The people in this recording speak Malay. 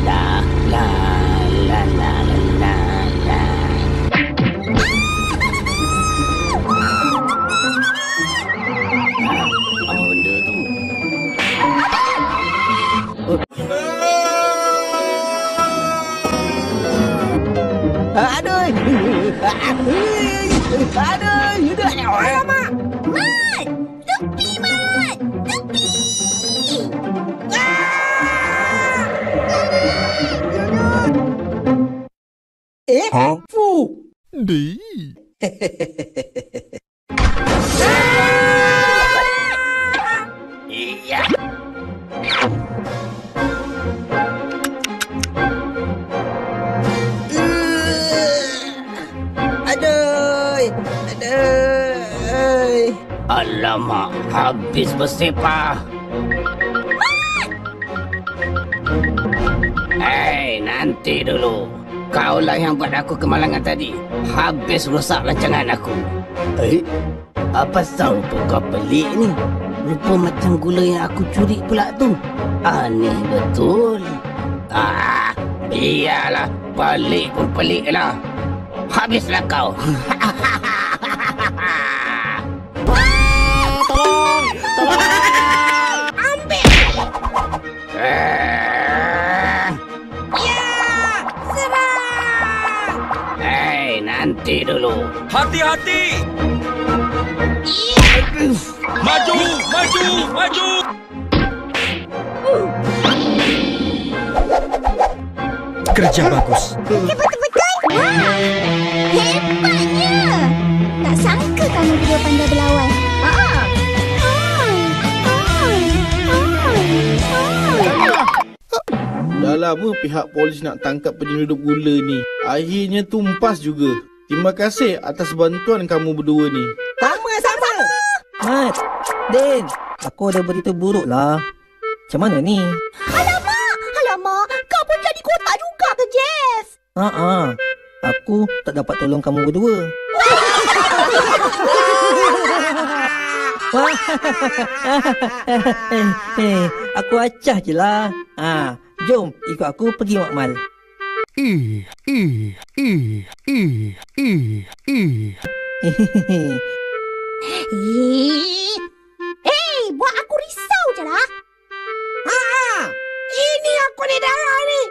La la la la la la. Apa benda tu? Aduh. Aduh. Alamak! Mat! Tepi, Mat! Tepi! Fu. Di. Iya. Aduh. Aduh. Alamak, habis bersepah. Hei, nanti dulu. Kaulah yang buat aku kemalangan tadi. Habis rosak rancangan aku. Apa rupa kau pelik ni? Rupa macam gula yang aku curi pula tu. Aneh betul. Biarlah. Pelik pun pelik lah. Habislah kau. Tolong! Tolong! Ambil! Ya! Serang! Hei, nanti dulu. Hati-hati! Maju! Maju! Maju! Kerja bagus. Betul-betul! Hebatnya! Tak sangka kamu berdua pandai berlawan. Dah lama pihak polis nak tangkap penyelundup gula ni. Akhirnya tumpas juga. Terima kasih atas bantuan kamu berdua ni. Sama-sama. Mat, Din, aku ada berita buruk lah. Macam mana ni? Alamak, kau pun jadi kotak juga ke, Jeff? Aku tak dapat tolong kamu berdua. Aku acah je lah. Jom ikut aku pergi makmal. Hei, buat aku risau je lah. Ini aku ni darah ni.